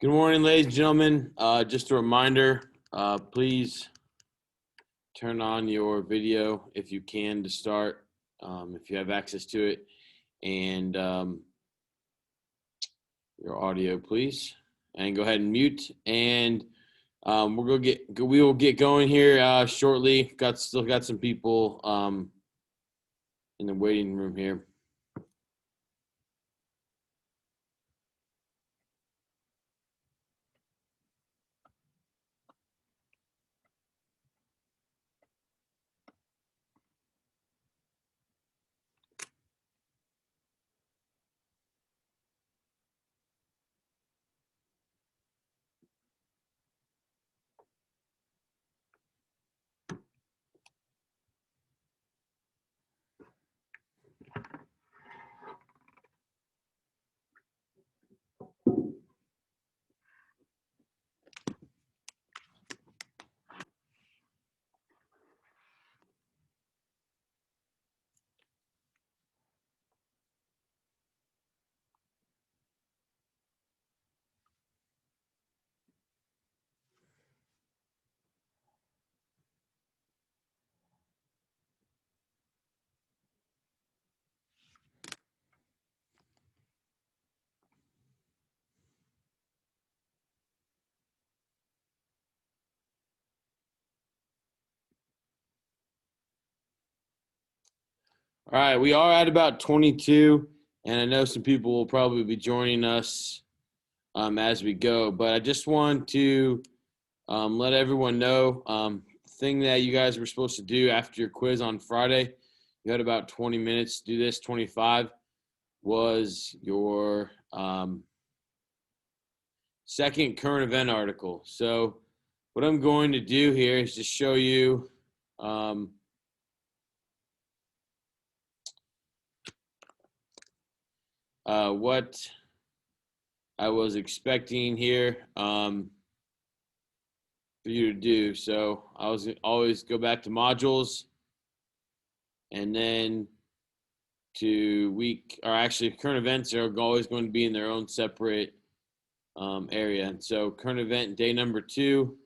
Good morning, ladies and gentlemen. Just a reminder, please turn on your video if you can to start, if you have access to it, and your audio, please. And go ahead and mute. And we will get going here shortly. Still got some people in the waiting room here. All right, we are at about 22, and I know some people will probably be joining us as we go, but I just want to let everyone know the thing that you guys were supposed to do after your quiz on Friday. You had about 20 minutes to do this. 25 was your second current event article. So what I'm going to do here is just show you what I was expecting here for you to do. So I was always go back to modules and then to current events are always going to be in their own separate area. And so current event day number 2,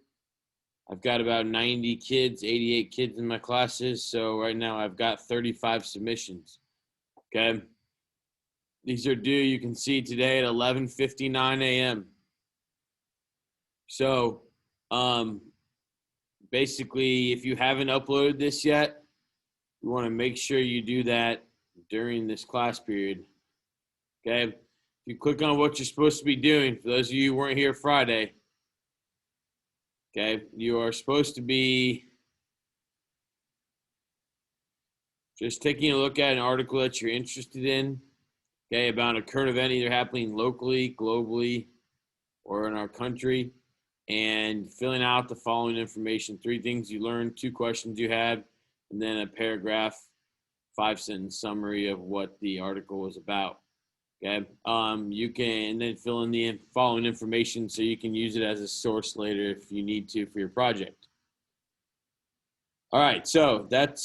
I've got about 90 kids, 88 kids in my classes. So right now I've got 35 submissions. Okay. These are due, you can see today at 11:59 a.m. So basically, if you haven't uploaded this yet, you want to make sure you do that during this class period. Okay. If you click on what you're supposed to be doing, for those of you who weren't here Friday, okay, you are supposed to be just taking a look at an article that you're interested in, okay, about a current event either happening locally, globally, or in our country, and filling out the following information: 3 things you learned, 2 questions you had, and then a paragraph, 5-sentence summary of what the article was about. Okay, you can then fill in the following information so you can use it as a source later if you need to for your project. All right, so that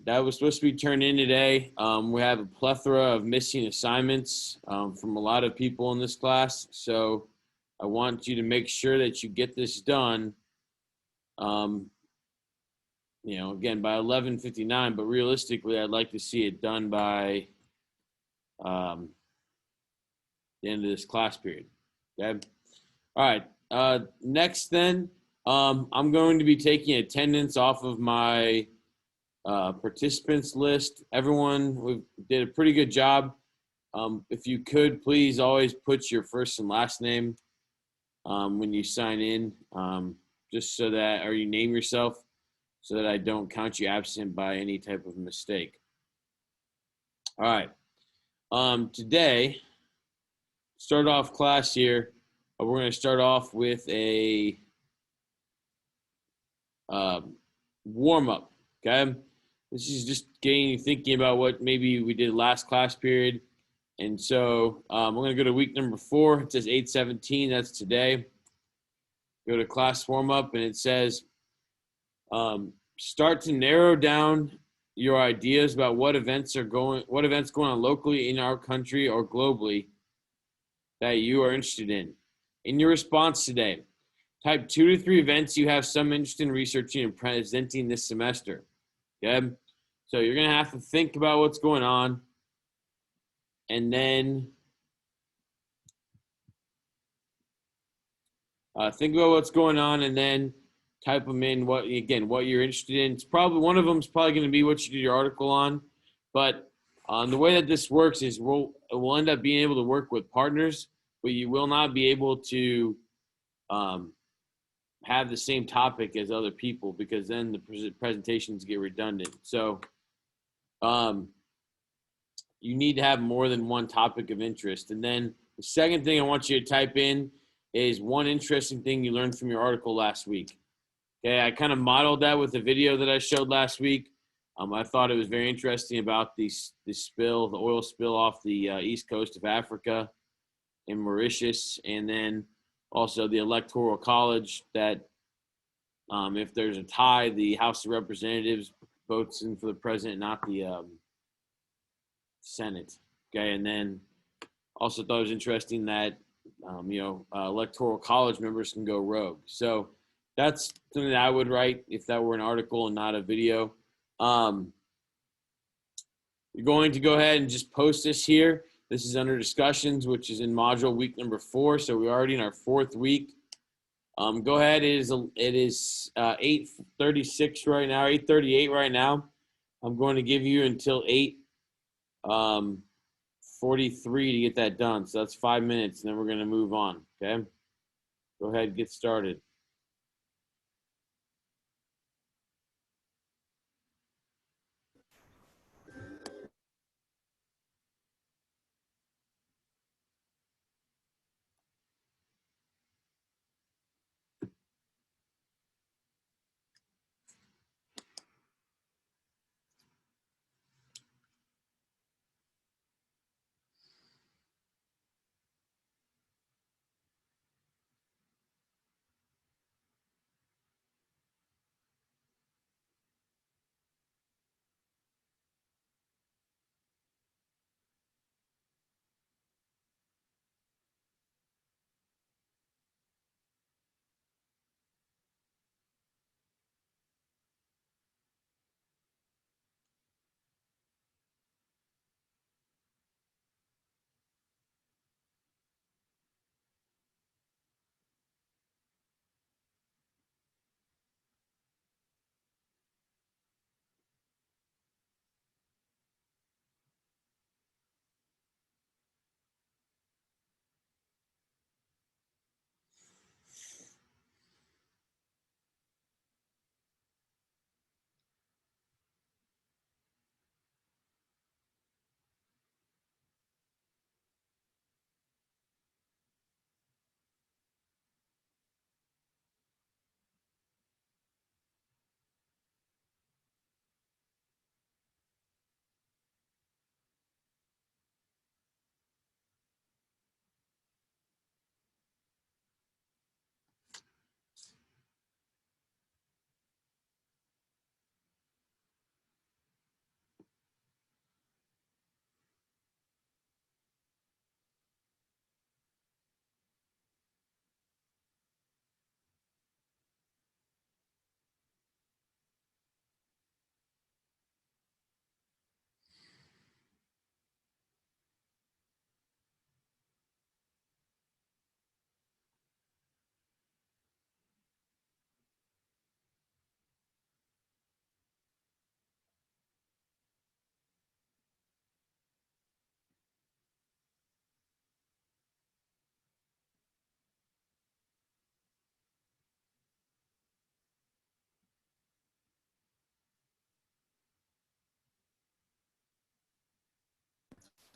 was supposed to be turned in today. We have a plethora of missing assignments from a lot of people in this class, so I want you to make sure that you get this done. Again by 11:59, but realistically, I'd like to see it done by the end of this class period. Okay. All right. Next, then. I'm going to be taking attendance off of my participants list. Everyone did a pretty good job. If you could, please always put your first and last name when you sign in, just so that, or you name yourself, so that I don't count you absent by any type of mistake. All right. Today, start off class here. We're going to start off with a warm-up, okay? This is just getting you thinking about what maybe we did last class period. And so we're going to go to week number 4. It says 8/17. That's today. Go to class warm-up, and it says start to narrow down your ideas about what events going on locally in our country or globally that you are interested in. In your response today, type 2 to 3 events you have some interest in researching and presenting this semester. Okay? So you're going to have to think about what's going on, and then think about what's going on, and then type them in. What you're interested in. It's probably one of them is probably going to be what you did your article on, but the way that this works is we'll end up being able to work with partners, but you will not be able to have the same topic as other people, because then the presentations get redundant. So you need to have more than one topic of interest. And then the second thing I want you to type in is one interesting thing you learned from your article last week. Okay, I kind of modeled that with the video that I showed last week. I thought it was very interesting about the oil spill off the east coast of Africa in Mauritius, and then also the Electoral College that if there's a tie, the House of Representatives votes in for the president, not the Senate. Okay, and then also thought it was interesting that Electoral College members can go rogue. So that's something that I would write if that were an article and not a video. You're going to go ahead and just post this here. This is under discussions, which is in module week number 4. So we're already in our 4th week. Go ahead. It is 8:36 right now, 8:38 right now. I'm going to give you until 8:43 to get that done. So that's 5 minutes, and then we're going to move on. Okay. Go ahead, get started.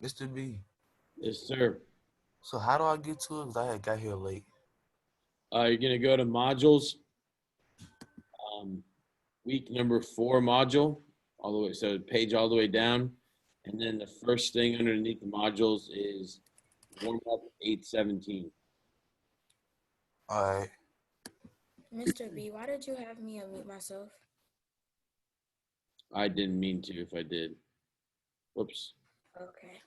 Mr. B, Yes, sir. so how do I get to it? Because I had got here late. You're going to go to modules, um, week number 4 module, all the way, so page all the way down. And then the first thing underneath the modules is warm up 8:17. All right. Mr. B, why did you have me unmute myself? I didn't mean to if I did. Whoops. Okay.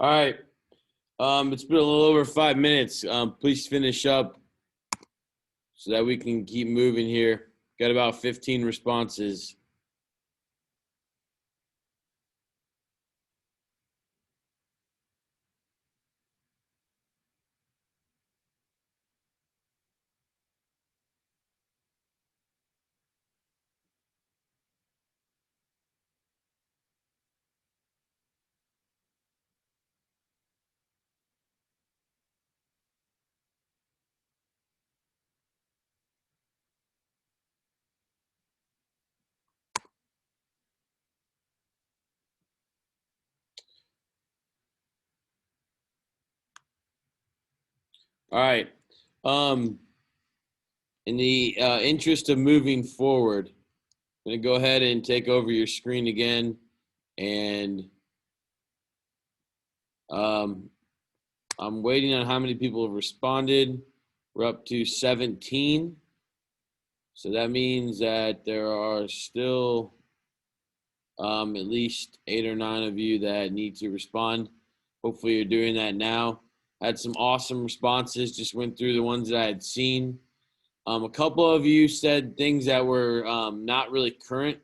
All right. It's been a little over 5 minutes. Please finish up so that we can keep moving here. Got about 15 responses. All right. In the interest of moving forward, I'm going to go ahead and take over your screen again. And I'm waiting on how many people have responded. We're up to 17. So that means that there are still at least 8 or 9 of you that need to respond. Hopefully you're doing that now. I had some awesome responses, just went through the ones that I had seen. A couple of you said things that were not really current,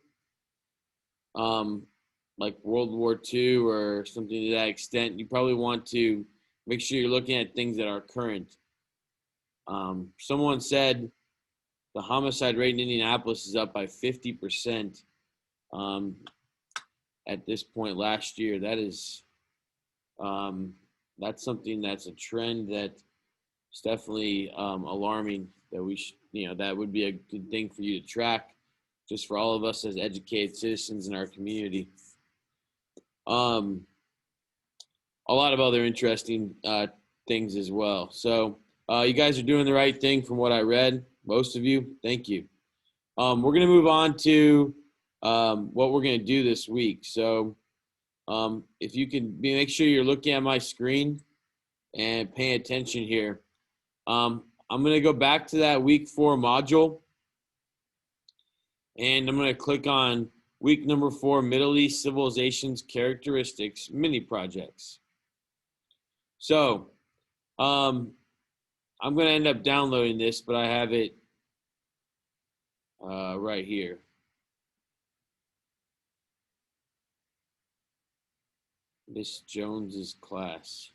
like World War II or something to that extent. You probably want to make sure you're looking at things that are current. Someone said the homicide rate in Indianapolis is up by 50% at this point last year. That is, that's something that's a trend that is definitely alarming. That we should, that would be a good thing for you to track, just for all of us as educated citizens in our community. A lot of other interesting things as well. So you guys are doing the right thing from what I read. Most of you, thank you. We're going to move on to what we're going to do this week. So if you can make sure you're looking at my screen and paying attention here. I'm going to go back to that week 4 module. And I'm going to click on week number 4, Middle East Civilizations Characteristics Mini Projects. So I'm going to end up downloading this, but I have it right here. Miss Jones's class.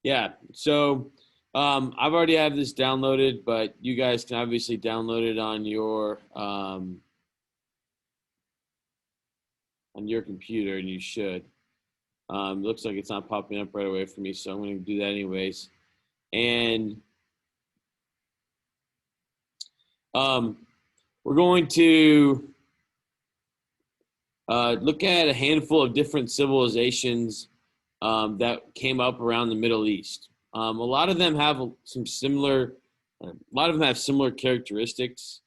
Yeah, so I've already have this downloaded, but you guys can obviously download it on your computer, and you should. Looks like it's not popping up right away for me, so I'm going to do that anyways. And we're going to look at a handful of different civilizations that came up around the Middle East. A lot of them have similar characteristics.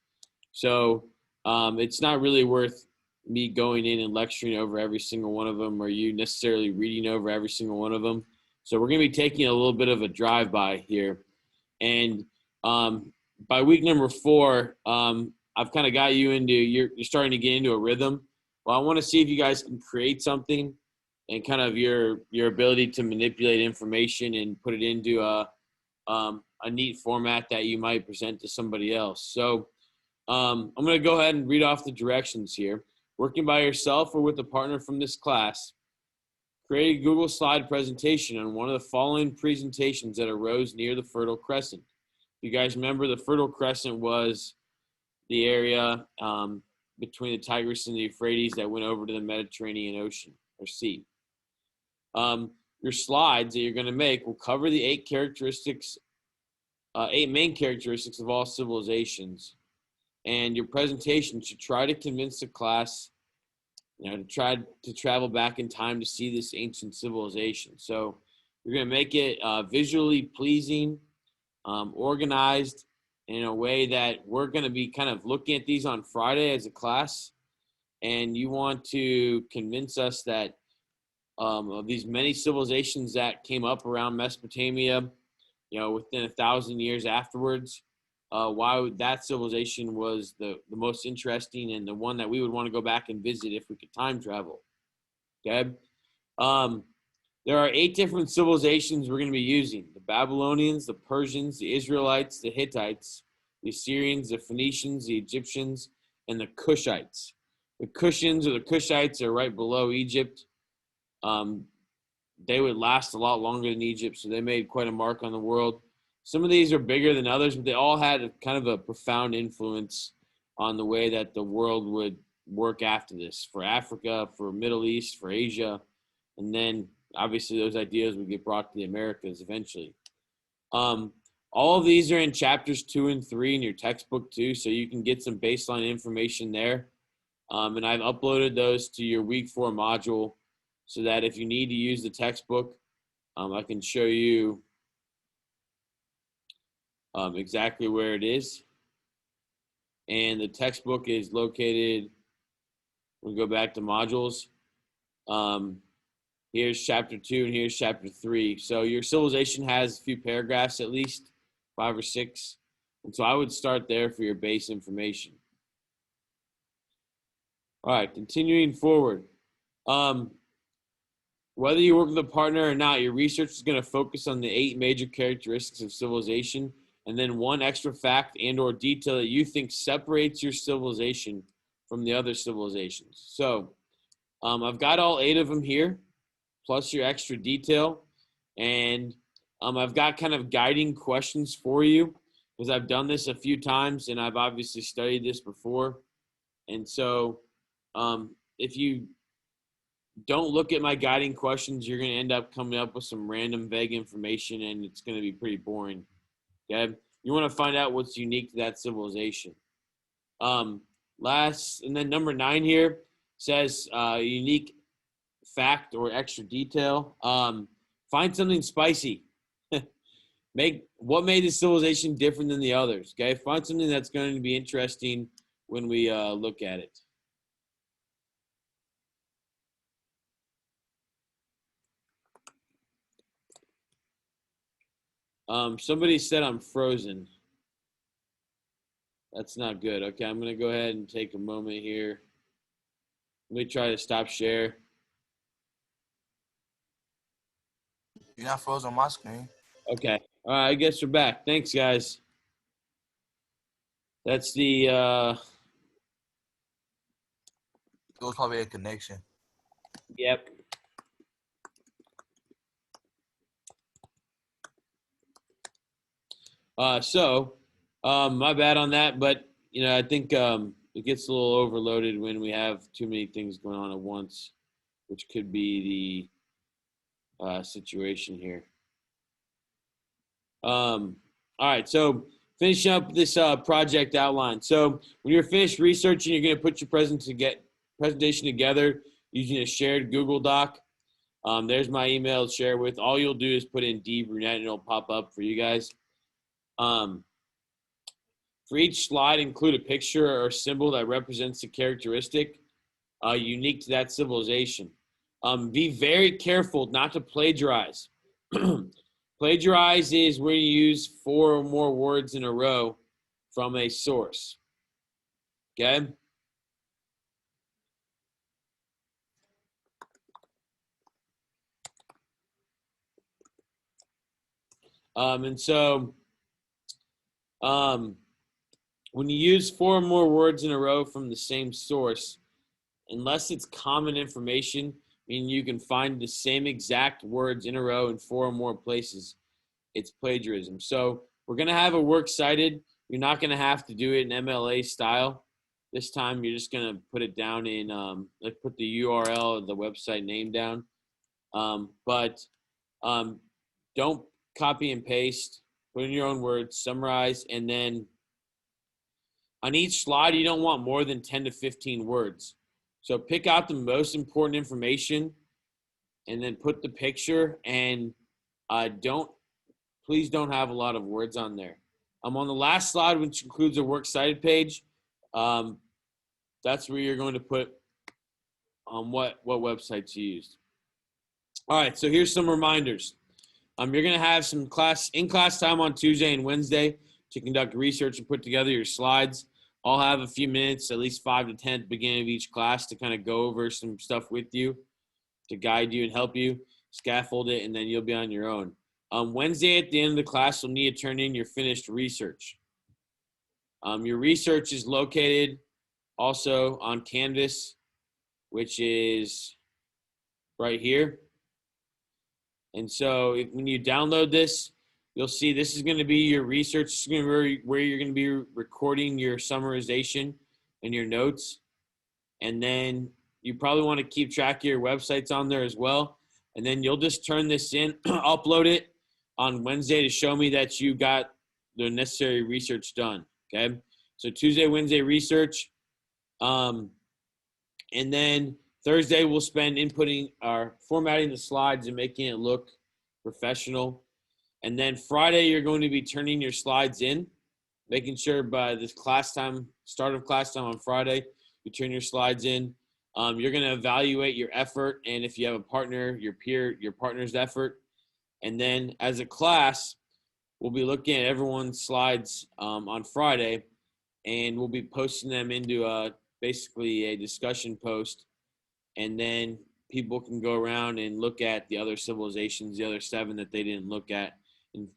So it's not really worth me going in and lecturing over every single one of them, or you necessarily reading over every single one of them. So we're going to be taking a little bit of a drive-by here. And by week number 4, I've kind of got you into, you're starting to get into a rhythm. Well, I want to see if you guys can create something and kind of your ability to manipulate information and put it into a neat format that you might present to somebody else. So I'm going to go ahead and read off the directions here. Working by yourself or with a partner from this class, create a Google slide presentation on one of the following presentations that arose near the Fertile Crescent. You guys remember the Fertile Crescent was the area between the Tigris and the Euphrates that went over to the Mediterranean Ocean or Sea. Your slides that you're going to make will cover the 8 main characteristics of all civilizations. And your presentation should try to convince the class, to try to travel back in time to see this ancient civilization. So you're going to make it visually pleasing. organized in a way that we're going to be kind of looking at these on Friday as a class. And you want to convince us that of these many civilizations that came up around Mesopotamia, within 1,000 years afterwards, why that civilization was the most interesting and the one that we would want to go back and visit if we could time travel. Okay. There are 8 different civilizations we're going to be using: the Babylonians, the Persians, the Israelites, the Hittites, the Assyrians, the Phoenicians, the Egyptians, and the Cushites. The Cushians or the Cushites are right below Egypt. They would last a lot longer than Egypt, so they made quite a mark on the world. Some of these are bigger than others, but they all had kind of a profound influence on the way that the world would work after this, for Africa, for Middle East, for Asia, and then obviously those ideas would get brought to the Americas eventually. All of these are in chapters 2 and 3 in your textbook too, so you can get some baseline information there. And I've uploaded those to your week 4 module so that if you need to use the textbook, I can show you exactly where it is. And the textbook is located, we'll go back to modules. Here's chapter 2 and here's chapter 3. So your civilization has a few paragraphs, at least 5 or 6. And so I would start there for your base information. All right, continuing forward. Whether you work with a partner or not, your research is going to focus on the 8 major characteristics of civilization, and then one extra fact and or detail that you think separates your civilization from the other civilizations. So I've got all 8 of them here, plus your extra detail. And I've got kind of guiding questions for you because I've done this a few times and I've obviously studied this before. And so if you don't look at my guiding questions, you're going to end up coming up with some random vague information and it's going to be pretty boring. Okay. You want to find out what's unique to that civilization. And then number 9 here says unique fact or extra detail. Find something spicy. What made the civilization different than the others. Okay. Find something that's going to be interesting when we look at it. Somebody said I'm frozen. That's not good. Okay, I'm going to go ahead and take a moment here. Let me try to stop share. You're not frozen on my screen. Okay. All right, I guess we're back. Thanks, guys. That's the... It was probably a connection. Yep. My bad on that, but I think it gets a little overloaded when we have too many things going on at once, which could be the situation here. All right, so finishing up this project outline. So when you're finished researching, you're going to put your presentation together using a shared Google Doc. There's my email to share with. All you'll do is put in D Brunette and it'll pop up for you guys. For each slide, include a picture or symbol that represents the characteristic unique to that civilization. Be very careful not to plagiarize. Plagiarize is where you use 4 or more words in a row from a source. Okay? When you use 4 or more words in a row from the same source, unless it's common information, meaning you can find the same exact words in a row in 4 or more places, it's plagiarism. So we're going to have a works cited. You're not going to have to do it in MLA style. This time you're just going to put it down in, put the URL of the website name down. But don't copy and paste. Put in your own words, summarize, and then on each slide, you don't want more than 10 to 15 words. So pick out the most important information and then put the picture and don't please don't have a lot of words on there. I'm on the last slide, which includes a works cited page. That's where you're going to put what websites you used. All right, so here's some reminders. You're going to have some in-class time on Tuesday and Wednesday to conduct research and put together your slides. I'll have a few minutes, at least 5 to 10 at the beginning of each class to kind of go over some stuff with you, to guide you and help you, scaffold it, and then you'll be on your own. Wednesday at the end of the class, you'll need to turn in your finished research. Your research is located also on Canvas, which is right here. And so when you download this, you'll see this is going to be your research. This is going to be where you're going to be recording your summarization and your notes. And then you probably want to keep track of your websites on there as well. And then you'll just turn this in, upload it on Wednesday to show me that you got the necessary research done. Okay. So Tuesday, Wednesday research. And then Thursday we'll spend inputting or formatting the slides and making it look professional. And then Friday, you're going to be turning your slides in, making sure by this class time, start of class time on Friday, you turn your slides in. You're going to evaluate your effort, and if you have a partner, your partner's effort. And then as a class, we'll be looking at everyone's slides on Friday, and we'll be posting them into basically a discussion post. And then people can go around and look at the other civilizations, the other 7 that they didn't look at,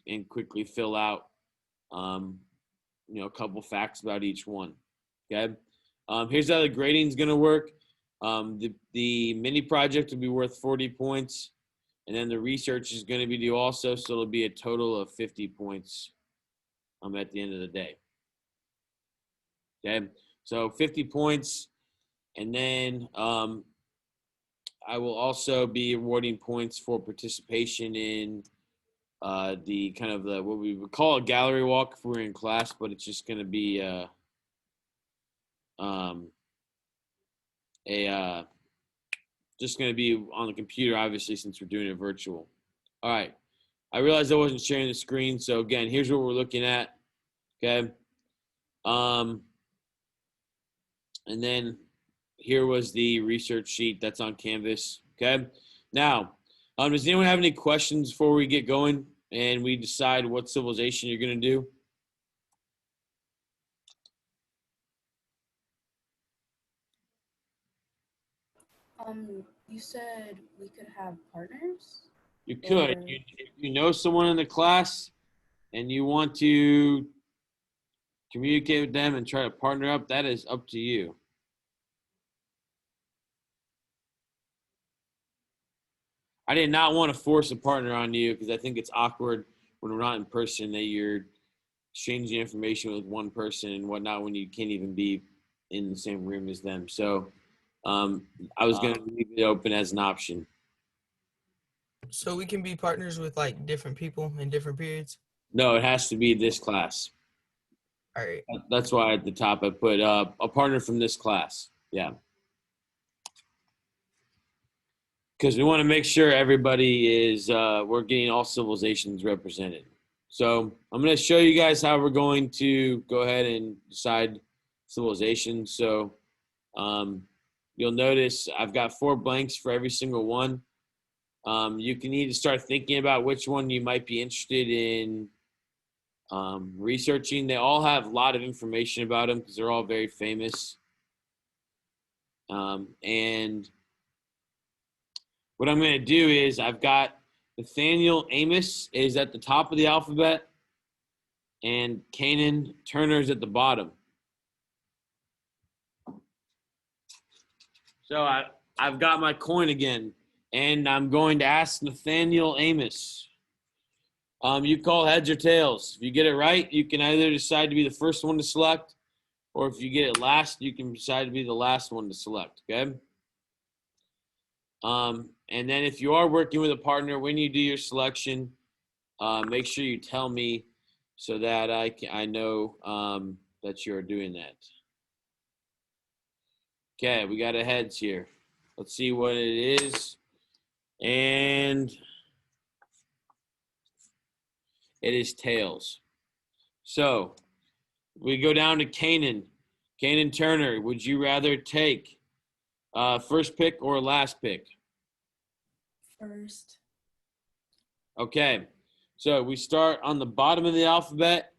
and quickly fill out, a couple facts about each one. Okay. Here's how the grading is going to work. The mini project will be worth 40 points, and then the research is going to be due also, so it'll be a total of 50 points at the end of the day. Okay, so 50 points, and then I will also be awarding points for participation in the kind of what we would call a gallery walk if we're in class, but it's just going to be just going to be on the computer, obviously, since we're doing it virtual. All right. I realized I wasn't sharing the screen. So again, here's what we're looking at. Okay. And then here was the research sheet that's on Canvas. Okay. Now, does anyone have any questions before we get going and we decide what civilization you're going to do? You said we could have partners? You could. If you know someone in the class and you want to communicate with them and try to partner up, that is up to you. I did not want to force a partner on you because I think it's awkward when we're not in person that you're exchanging information with one person and whatnot when you can't even be in the same room as them. So I was going to leave it open as an option. So we can be partners with like different people in different periods? No, it has to be this class. All right. That's why at the top I put a partner from this class. Yeah. Because we want to make sure everybody is, we're getting all civilizations represented. So I'm going to show you guys how we're going to go ahead and decide civilization. So you'll notice I've got 4 blanks for every single one. You can need to start thinking about which one you might be interested in researching. They all have a lot of information about them because they're all very famous. And what I'm going to do is I've got Nathaniel Amos is at the top of the alphabet and Canaan Turner's at the bottom. So I've got my coin again, and I'm going to ask Nathaniel Amos. You call heads or tails. If you get it right, you can either decide to be the first one to select, or if you get it last, you can decide to be the last one to select, okay? And then if you are working with a partner, when you do your selection, make sure you tell me so that I know that you're doing that. Okay, we got a heads here. Let's see what it is. And It is tails. So we go down to Kanan. Kanan Turner, would you rather take first pick or last pick? First. Okay. So we start on the bottom of the alphabet,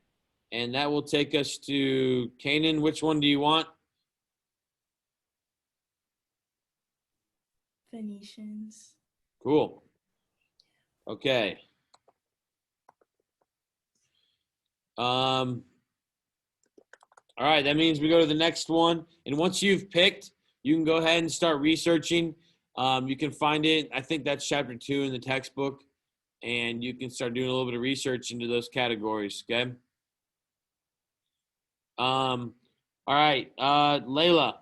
and that will take us to Kanan. Which one do you want? Phoenicians. Cool. Okay. All right, that means we go to the next one. And once you've picked, you can go ahead and start researching. You can find it. I think that's chapter 2 in the textbook. And you can start doing a little bit of research into those categories, okay? All right, Layla.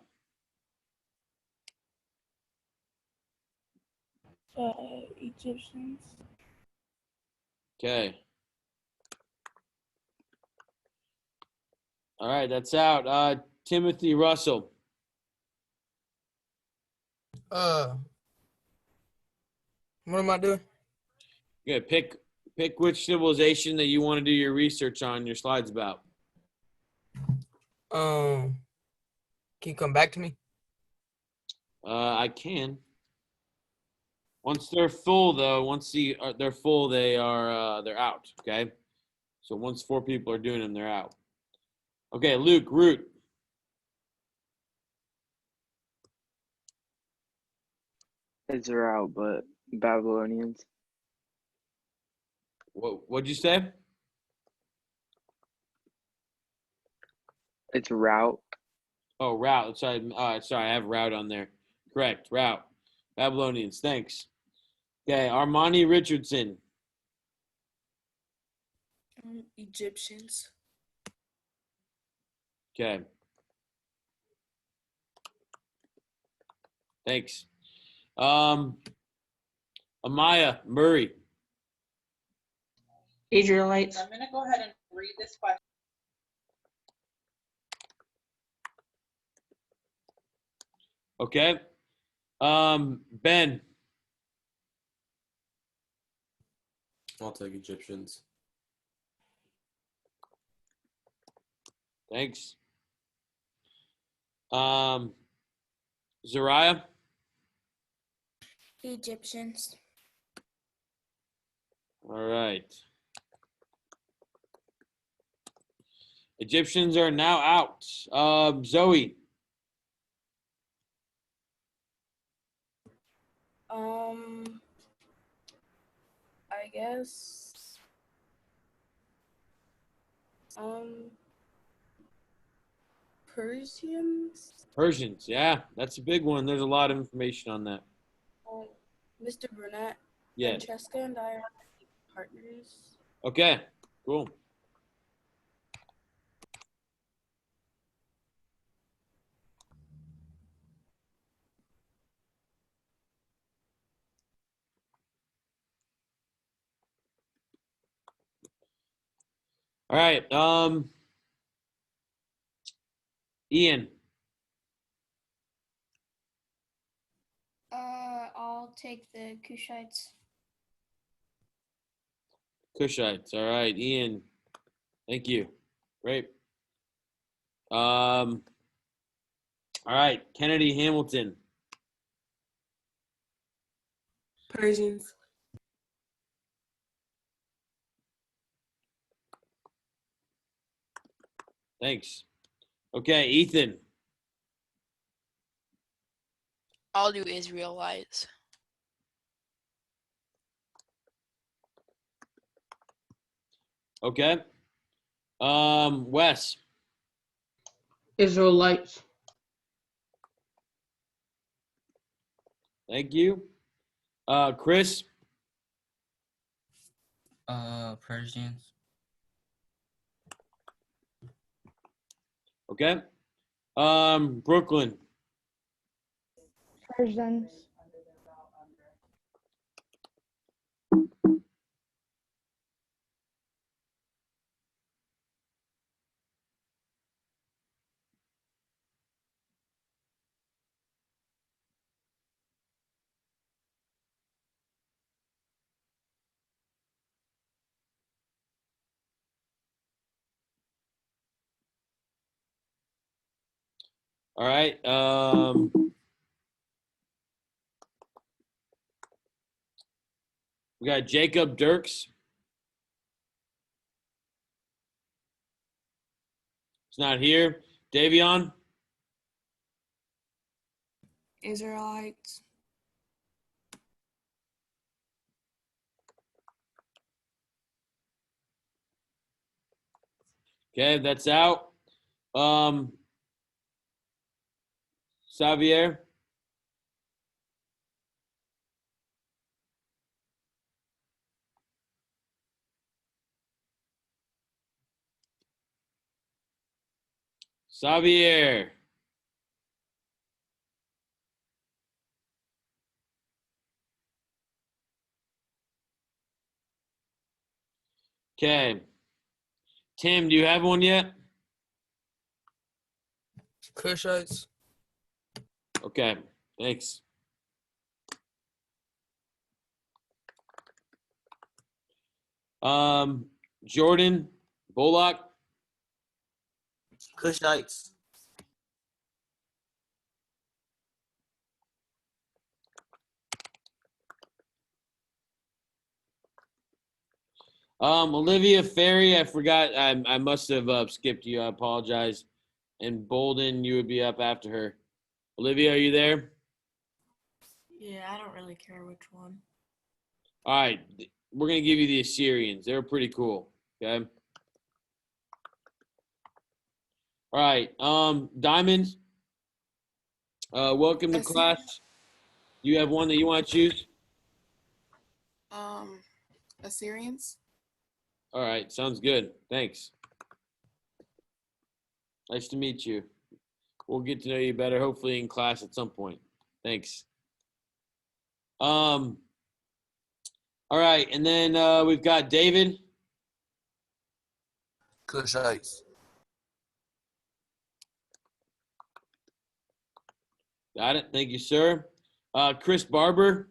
Egyptians. Okay. All right, that's out. Timothy Russell. What am I doing? Good. Pick which civilization that you want to do your research on your slides about. Can you come back to me? I can. Once they're full, though, they're full, they're out. Okay. So once 4 people are doing them, they're out. Okay, Luke Root. It's route, but Babylonians. What'd you say? It's route. Oh, route. Sorry, sorry, I have route on there. Correct, route. Babylonians. Thanks. Okay, Armani Richardson. Egyptians. Okay. Thanks. Amaya Murray. Israelites. I'm going to go ahead and read this question. Okay. Ben. I'll take Egyptians. Thanks. Zariah. Egyptians. All right. Egyptians are now out. Zoe. I guess. Persians. Persians. Yeah, that's a big one. There's a lot of information on that. Mr. Burnett. Yeah. Francesca and I are partners. Okay. Cool. All right. Ian. I'll take the Kushites. Cushites. All right, Ian. Thank you. Great. All right, Kennedy Hamilton. Persians. Thanks. Okay, Ethan. I'll do Israelites. Okay. Wes. Israelites. Thank you. Chris. Persians. Okay. Brooklyn. Persians. All right. We got Jacob Dirks. He's not here. Davion. Israelites. Okay, that's out. Xavier. Xavier. Okay. Tim, do you have one yet? Cushites. Okay, thanks. Jordan Bullock. Cushites. Olivia Ferry, I forgot. I must have skipped you. I apologize. And Bolden, you would be up after her. Olivia, are you there? Yeah, I don't really care which one. All right, we're gonna give you the Assyrians. They're pretty cool. Okay. All right, Diamond. Welcome to class. You have one that you want to choose? Assyrians. All right, sounds good. Thanks. Nice to meet you. We'll get to know you better, hopefully in class at some point. Thanks. All right, and then we've got David. Cushites. Got it. Thank you, sir. Chris Barber.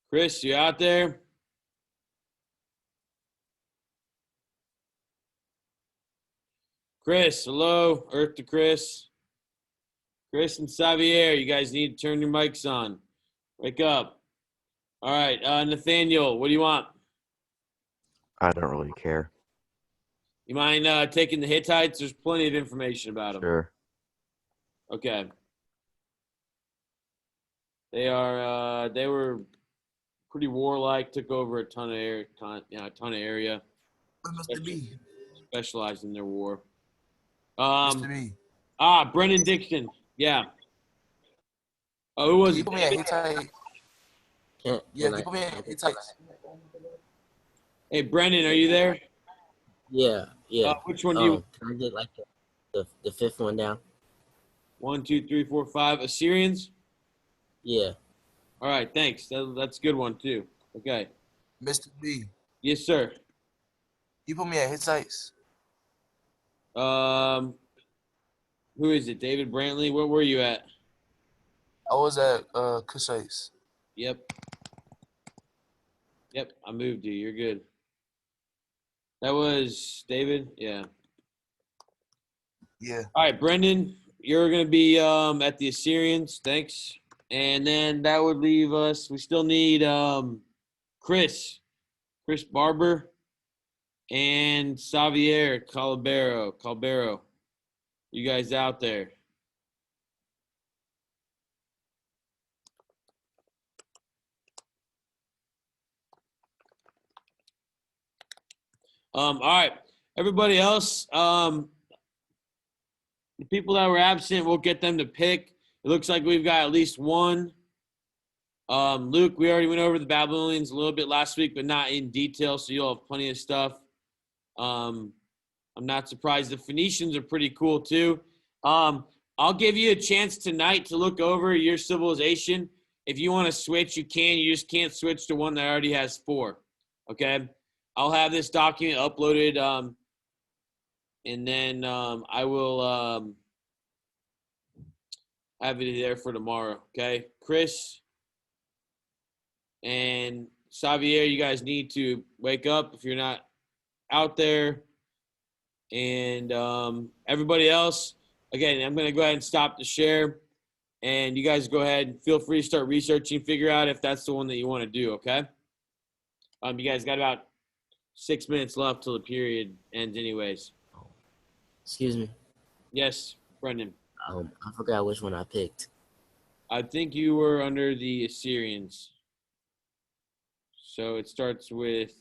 Chris, you out there? Chris, hello. Earth to Chris. Chris and Xavier, you guys need to turn your mics on. Wake up. All right, Nathaniel, what do you want? I don't really care. You mind taking the Hittites? There's plenty of information about them. Sure. Okay. They were pretty warlike, took over a ton of area. Mr. B. Specialized in their war. Mr. B. Brennan Dixon. Yeah. Oh, who was Can you it? put me at Hittite? Yeah, can you put me at Hittite? Hey, Brennan, are you there? Yeah. Which one do you? Can I get like the fifth one down? 1, 2, 3, 4, 5. Assyrians. Yeah. All right, thanks. That's a good one too. Okay. Mr. B. Yes, sir. You put me at Hittites. Who is it? David Brantley. Where were you at? I was at Cushites. Yep. I moved you. You're good. That was David. Yeah. Yeah. All right, Brendan, you're gonna be at the Assyrians. Thanks. And then that would leave us. We still need Chris Barber, and Xavier Calbero. You guys out there? All right, everybody else. The people that were absent, we'll get them to pick. It looks like we've got at least one. Luke, we already went over the Babylonians a little bit last week, but not in detail, so you'll have plenty of stuff. I'm not surprised. The Phoenicians are pretty cool too. I'll give you a chance tonight to look over your civilization. If you want to switch, you can. You just can't switch to one that already has 4. Okay? I'll have this document uploaded, and then I will have it there for tomorrow. Okay? Chris and Xavier, you guys need to wake up if you're not out there. And everybody else, again, I'm going to go ahead and stop the share. And you guys go ahead and feel free to start researching, figure out if that's the one that you want to do, okay? You guys got about 6 minutes left till the period ends anyways. Excuse me. Yes, Brendan. I forgot which one I picked. I think you were under the Assyrians. So it starts with,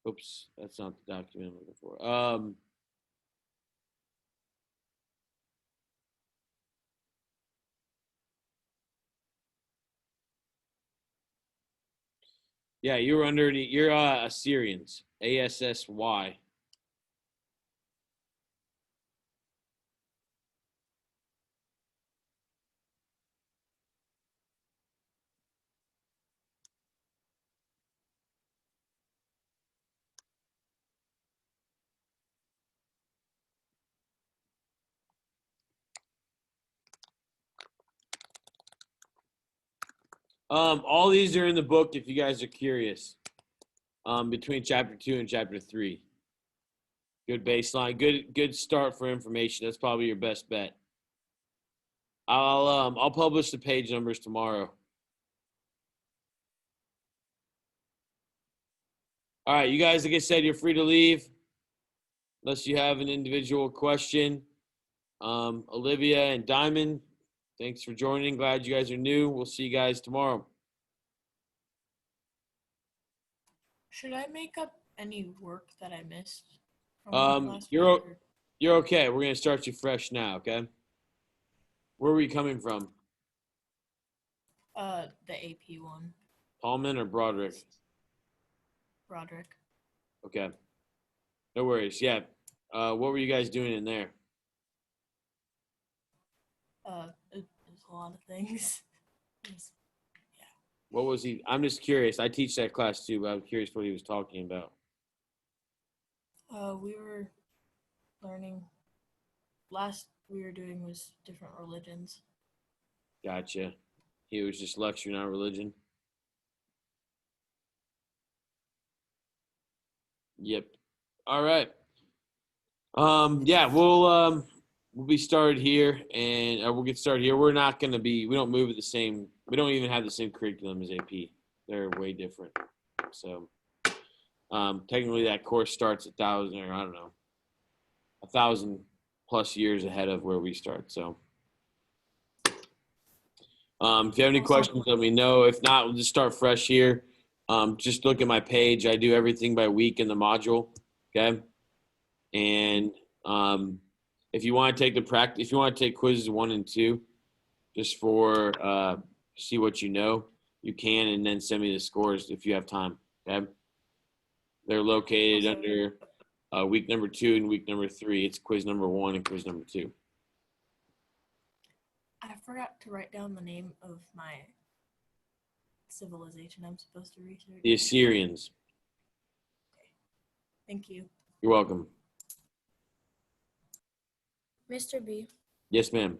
oops, that's not the document I'm looking for. Yeah, you're under you're Assyrians. ASSY. All these are in the book if you guys are curious. Between chapter 2 and chapter 3. Good baseline, good start for information. That's probably your best bet. I'll publish the page numbers tomorrow. All right, you guys, like I said, you're free to leave unless you have an individual question. Olivia and Diamond, thanks for joining. Glad you guys are new. We'll see you guys tomorrow. Should I make up any work that I missed? From last week, You're okay. We're gonna start you fresh now, okay? Where were you coming from? The AP one. Paulman or Broderick? Broderick. Okay. No worries. Yeah. What were you guys doing in there? There's a lot of things. What was he? I'm just curious. I teach that class too, but I'm curious what he was talking about. We were learning. Last we were doing was different religions. Gotcha. He was just lecturing on religion. Yep. All right. Yeah, we'll be started here, and we'll get started here. We don't move at the same. We don't even have the same curriculum as AP. They're way different. So, technically, that course starts 1,000+ years ahead of where we start. So, if you have any questions, let me know. If not, we'll just start fresh here. Just look at my page. I do everything by week in the module. Okay. And if you want to take if you want to take quizzes 1 and 2, just for see what you know, you can, and then send me the scores if you have time. Okay. They're located under week number 2 and week number 3. It's quiz number 1 and quiz number 2. I forgot to write down the name of my civilization I'm supposed to research. The Assyrians. Okay. Thank you. You're welcome. Mr. B. Yes, ma'am.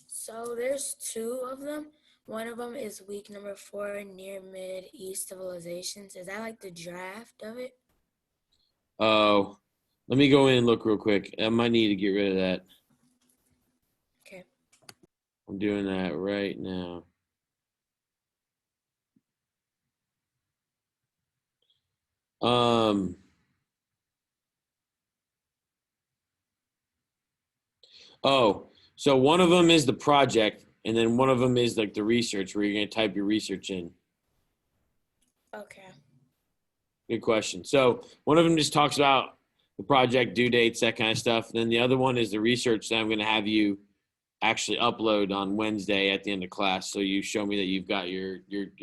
So there's 2 of them. One of them is week number 4, Near Mid East Civilizations. Is that like the draft of it? Oh, let me go in and look real quick. I might need to get rid of that. Okay. I'm doing that right now. Oh, so one of them is the project, and then one of them is like the research where you're going to type your research in. Okay. Good question. So one of them just talks about the project, due dates, that kind of stuff. And then the other one is the research that I'm going to have you actually upload on Wednesday at the end of class. So you show me that you've got you're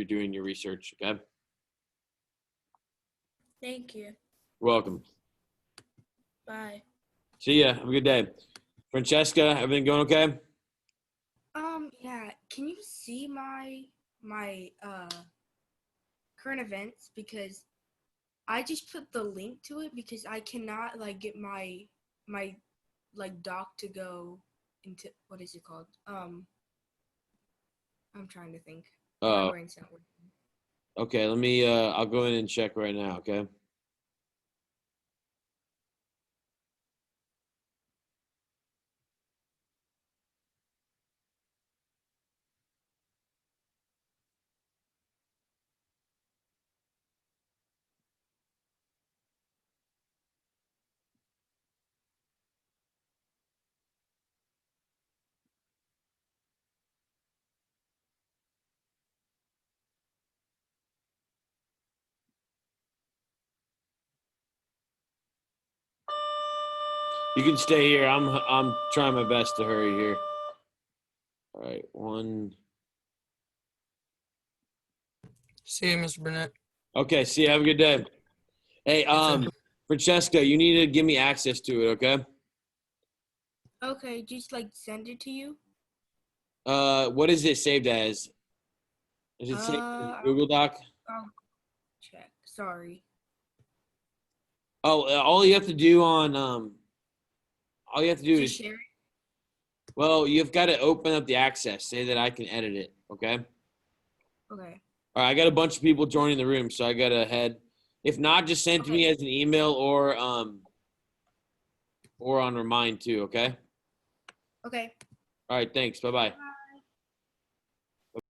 doing your research. Okay. Thank you. You're welcome. Bye. See ya. Have a good day. Francesca, everything going okay? Yeah. Can you see my current events? Because I just put the link to it because I cannot like get my like doc to go into, what is it called? I'm trying to think. My brain's not working. Okay, let me, I'll go in and check right now, okay? You can stay here. I'm trying my best to hurry here. All right, one. See you, Mr. Burnett. Okay, see you. Have a good day. Hey, Francesca, you need to give me access to it, okay? Okay, just like send it to you. What is it saved as? Is it saved as Google Doc? I'll check. Sorry. Oh, all you have to do on all you have to do Just is, share it. well, you've got to open up the access. Say that I can edit it, okay? Okay. All right, I got a bunch of people joining the room, so I got to head. If not, just send it to me as an email or on Remind too, okay? Okay. All right, thanks. Bye-bye. Bye.